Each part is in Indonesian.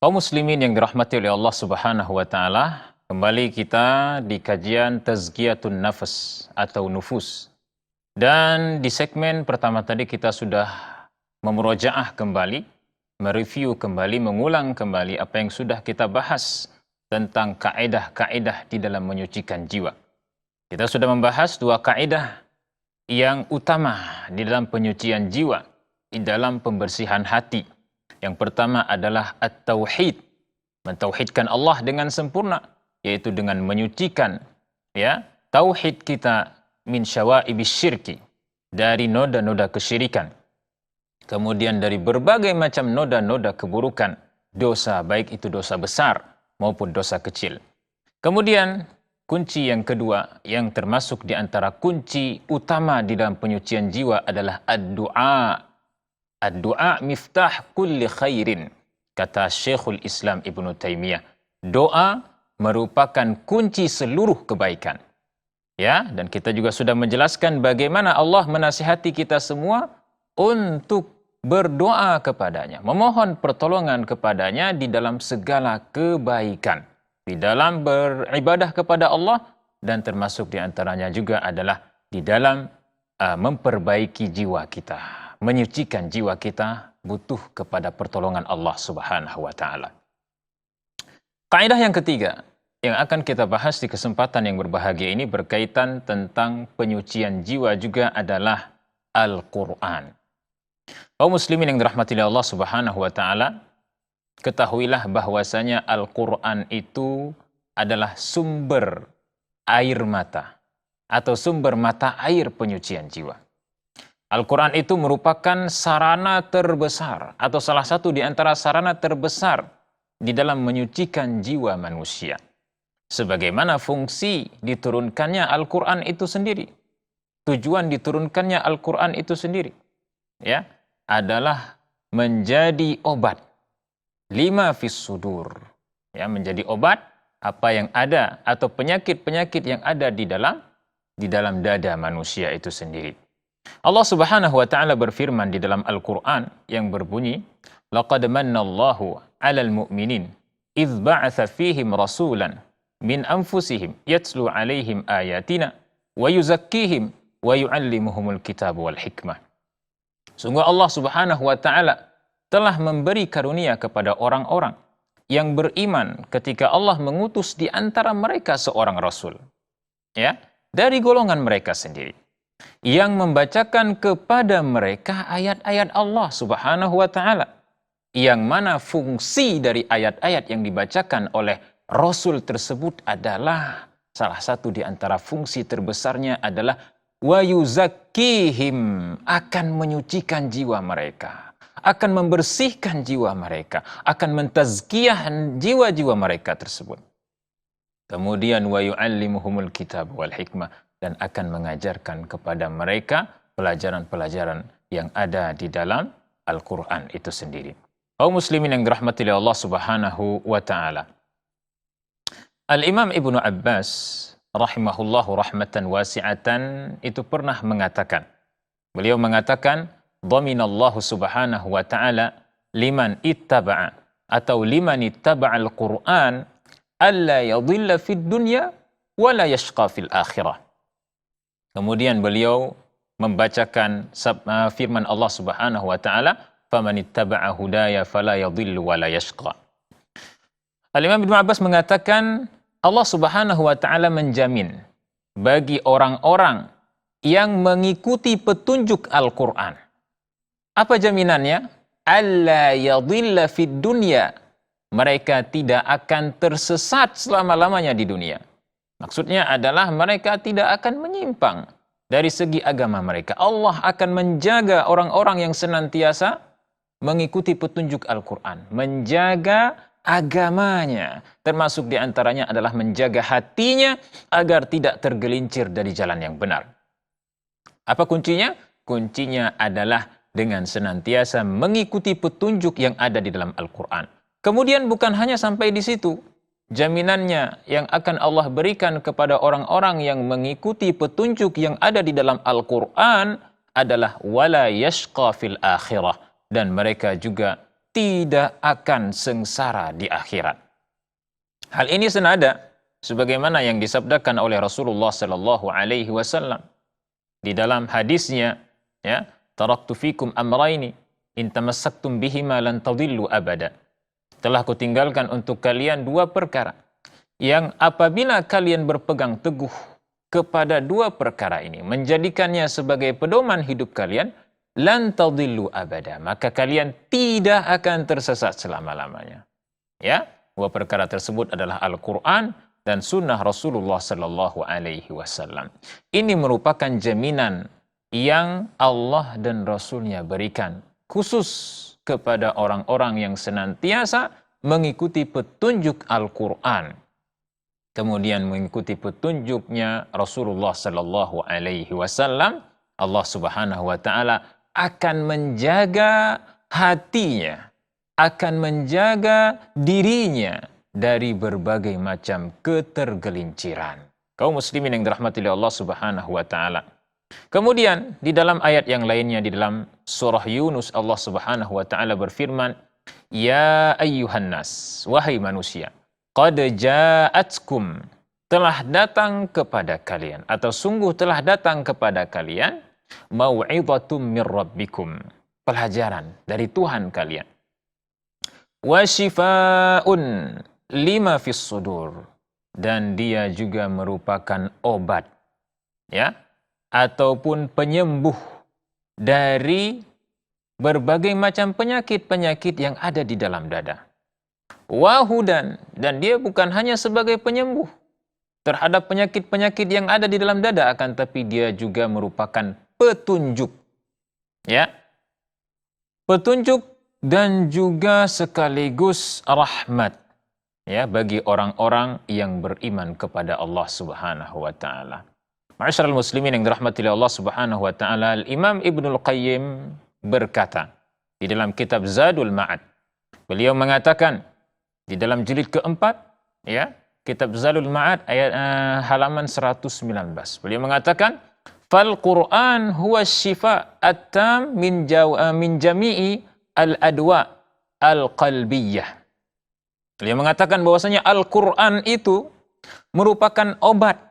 Kaum muslimin yang dirahmati oleh Allah Subhanahu wa taala, kembali kita di kajian Tazkiyatun Nafas atau nufus. Dan di segmen pertama tadi kita sudah memurojaah kembali, mereview kembali, mengulang kembali apa yang sudah kita bahas tentang kaidah-kaidah di dalam menyucikan jiwa. Kita sudah membahas dua kaidah yang utama di dalam penyucian jiwa, di dalam pembersihan hati. Yang pertama adalah at-tauhid, mentauhidkan Allah dengan sempurna, yaitu dengan menyucikan tauhid kita min syawaibis syirki, dari noda-noda kesyirikan. Kemudian dari berbagai macam noda-noda keburukan, dosa, baik itu dosa besar maupun dosa kecil. Kemudian kunci yang kedua yang termasuk di antara kunci utama di dalam penyucian jiwa adalah ad-du'a. Ad-du'a miftah kulli khairin, kata Syekhul Islam Ibnu Taimiyah. Doa merupakan kunci seluruh kebaikan. Ya, dan kita juga sudah menjelaskan bagaimana Allah menasihati kita semua untuk berdoa kepadanya, memohon pertolongan kepadanya di dalam segala kebaikan, di dalam beribadah kepada Allah, dan termasuk di antaranya juga adalah di dalam memperbaiki jiwa kita. Menyucikan jiwa kita butuh kepada pertolongan Allah Subhanahu wa taala. Kaidah yang ketiga yang akan kita bahas di kesempatan yang berbahagia ini berkaitan tentang penyucian jiwa juga adalah Al-Qur'an. Kaum muslimin yang dirahmati Allah Subhanahu wa taala, ketahuilah bahwasanya Al-Qur'an itu adalah sumber air mata atau sumber mata air penyucian jiwa. Al-Quran itu merupakan sarana terbesar atau salah satu di antara sarana terbesar di dalam menyucikan jiwa manusia. Sebagaimana fungsi diturunkannya Al-Quran itu sendiri. Tujuan diturunkannya Al-Quran itu sendiri, adalah menjadi obat. Lima fis sudur. Menjadi obat apa yang ada atau penyakit-penyakit yang ada di dalam dada manusia itu sendiri. Allah Subhanahu wa taala berfirman di dalam Al-Qur'an yang berbunyi, "Laqad mannallahu 'alal mu'minin idz ba'atsa fihim rasulan min anfusihim yatlu 'alaihim ayatina wa yuzakkihim wa yu'allimuhumul kitab wal hikmah." Sungguh Allah Subhanahu wa taala telah memberi karunia kepada orang-orang yang beriman ketika Allah mengutus di antara mereka seorang rasul, dari golongan mereka sendiri, yang membacakan kepada mereka ayat-ayat Allah Subhanahu wa taala, yang mana fungsi dari ayat-ayat yang dibacakan oleh rasul tersebut adalah salah satu di antara fungsi terbesarnya adalah wa yuzakkihim, akan menyucikan jiwa mereka, akan membersihkan jiwa mereka, akan mentazkiyah jiwa-jiwa mereka tersebut. Kemudian wa yu'allimuhumul kitab wal hikmah, dan akan mengajarkan kepada mereka pelajaran-pelajaran yang ada di dalam Al-Quran itu sendiri. Kaum muslimin yang dirahmati oleh Allah Subhanahu wa taala. Al-Imam Ibnu Abbas rahimahullahu rahmatan wasi'atan itu pernah mengatakan, beliau mengatakan, dhaminallahu subhanahu wa ta'ala liman ittaba'a atau liman ittaba'al Qur'an alla yadhilla fid dunya wa la yashqa fil akhirah. Kemudian beliau membacakan firman Allah Subhanahu wa taala, "Faman ittaba'a hudaya fala yadhillu wa la yashqa." Al-Imam Ibnu Abbas mengatakan Allah Subhanahu wa taala menjamin bagi orang-orang yang mengikuti petunjuk Al-Qur'an. Apa jaminannya? Alla yadhilla fid dunya. Mereka tidak akan tersesat selama-lamanya di dunia. Maksudnya adalah mereka tidak akan menyimpang dari segi agama mereka. Allah akan menjaga orang-orang yang senantiasa mengikuti petunjuk Al-Quran, menjaga agamanya, termasuk diantaranya adalah menjaga hatinya agar tidak tergelincir dari jalan yang benar. Apa kuncinya? Kuncinya adalah dengan senantiasa mengikuti petunjuk yang ada di dalam Al-Quran. Kemudian bukan hanya sampai di situ. Jaminannya yang akan Allah berikan kepada orang-orang yang mengikuti petunjuk yang ada di dalam Al-Quran adalah wala yashqa fil akhirah, dan mereka juga tidak akan sengsara di akhirat. Hal ini senada sebagaimana yang disabdakan oleh Rasulullah sallallahu alaihi wasallam di dalam hadisnya, ya, taraktu fikum amraini in tamassaktum bihima lan tadillu abada. Telah kutinggalkan untuk kalian dua perkara yang apabila kalian berpegang teguh kepada dua perkara ini, menjadikannya sebagai pedoman hidup kalian, lan tadillu abada, maka kalian tidak akan tersesat selama-lamanya. Ya, dua perkara tersebut adalah Al-Quran dan sunnah Rasulullah sallallahu alaihi wasallam. Ini merupakan jaminan yang Allah dan Rasulnya berikan khusus kepada orang-orang yang senantiasa mengikuti petunjuk Al-Quran, kemudian mengikuti petunjuknya Rasulullah sallallahu alaihi wasallam. Allah Subhanahu wa taala akan menjaga hatinya, akan menjaga dirinya dari berbagai macam ketergelinciran. Kaum muslimin yang dirahmati oleh Allah Subhanahu wa taala. Kemudian di dalam ayat yang lainnya di dalam surah Yunus, Allah Subhanahu wa taala berfirman, "Ya ayyuhan nas, wahai manusia, qad ja'atkum, telah datang kepada kalian atau sungguh telah datang kepada kalian mau'izatum mir rabbikum, pelajaran dari Tuhan kalian. Wa shifaa'un lima fis sudur, dan dia juga merupakan obat, ya, ataupun penyembuh dari berbagai macam penyakit-penyakit yang ada di dalam dada. Wahudan, dan dia bukan hanya sebagai penyembuh terhadap penyakit-penyakit yang ada di dalam dada, akan tapi dia juga merupakan petunjuk, ya, petunjuk dan juga sekaligus rahmat, ya, bagi orang-orang yang beriman kepada Allah Subhanahu wa taala. Ma'asyiral muslimin yang dirahmati oleh Allah Subhanahu wa taala, Imam Ibnul Qayyim berkata di dalam kitab Zadul Ma'ad, beliau mengatakan di dalam jilid keempat, ya, kitab Zadul Ma'ad ayat halaman 119. Beliau mengatakan, "Fal Qur'an huwa syifa at-tam min jami'i al-adwa al-qalbiyah." Beliau mengatakan bahwasanya Al-Qur'an itu merupakan obat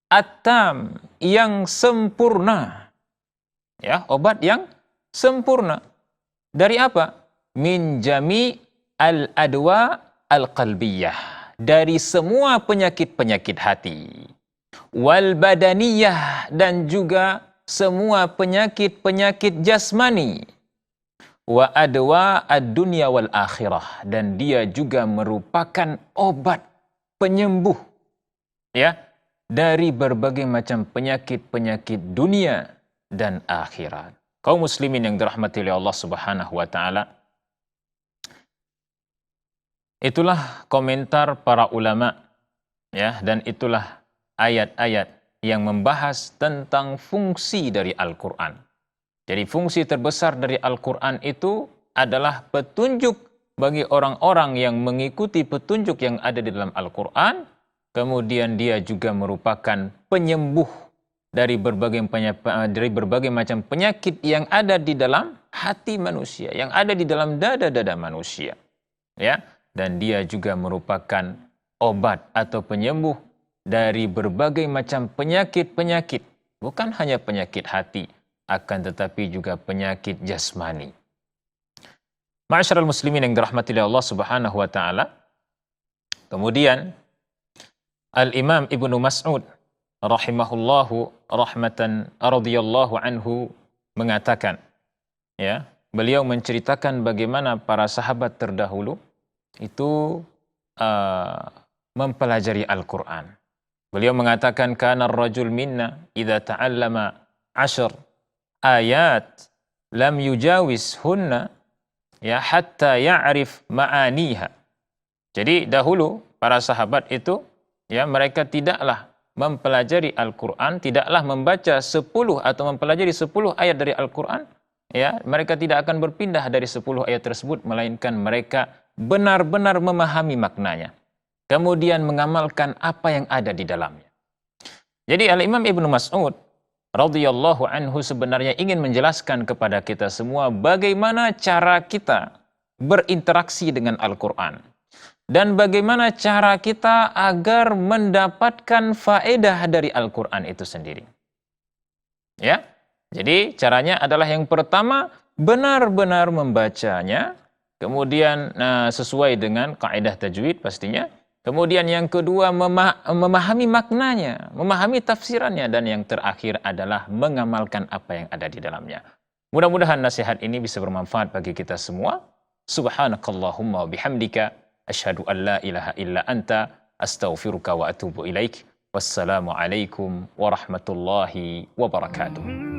at-tam yang sempurna. Ya, obat yang sempurna. Dari apa? Min jami al-adwa al-qalbiyah, dari semua penyakit-penyakit hati. Wal badaniyah, dan juga semua penyakit-penyakit jasmani. Wa adwa ad-dunya wal akhirah, dan dia juga merupakan obat penyembuh, ya, dari berbagai macam penyakit-penyakit dunia dan akhirat. Kaum muslimin yang dirahmati oleh Allah Subhanahu wa taala, itulah komentar para ulama, ya, dan itulah ayat-ayat yang membahas tentang fungsi dari Al-Qur'an. Jadi fungsi terbesar dari Al-Qur'an itu adalah petunjuk bagi orang-orang yang mengikuti petunjuk yang ada di dalam Al-Qur'an. Kemudian dia juga merupakan penyembuh dari berbagai macam penyakit yang ada di dalam hati manusia, yang ada di dalam dada-dada manusia, ya, dan dia juga merupakan obat atau penyembuh dari berbagai macam penyakit-penyakit, bukan hanya penyakit hati, akan tetapi juga penyakit jasmani. Ma'asyiral muslimin yang dirahmati oleh Allah Subhanahu wa taala. Kemudian Al-Imam Ibnu Mas'ud rahimahullahu rahmatan radhiyallahu anhu mengatakan, ya, beliau menceritakan bagaimana para sahabat terdahulu itu mempelajari Al-Qur'an. Beliau mengatakan, kana ar-rajul minna idza ta'allama 10 ayat lam yujawiz hunna, ya, hatta ya'rif ma'aniha. Jadi dahulu para sahabat itu, ya, mereka tidaklah mempelajari Al-Quran, tidaklah membaca 10 atau mempelajari 10 ayat dari Al-Quran, ya, mereka tidak akan berpindah dari 10 ayat tersebut, melainkan mereka benar-benar memahami maknanya, kemudian mengamalkan apa yang ada di dalamnya. Jadi Al-Imam Ibnu Mas'ud radhiyallahu anhu sebenarnya ingin menjelaskan kepada kita semua bagaimana cara kita berinteraksi dengan Al-Quran. Dan bagaimana cara kita agar mendapatkan faedah dari Al-Quran itu sendiri. Ya, jadi caranya adalah yang pertama, benar-benar membacanya, kemudian sesuai dengan kaidah tajwid pastinya. Kemudian yang kedua, memahami maknanya, memahami tafsirannya. Dan yang terakhir adalah mengamalkan apa yang ada di dalamnya. Mudah-mudahan nasihat ini bisa bermanfaat bagi kita semua. Subhanakallahumma wa bihamdika, asyhadu an la ilaha illa anta, astaghfiruka wa atubu ilaik. Wassalamualaikum warahmatullahi wabarakatuh.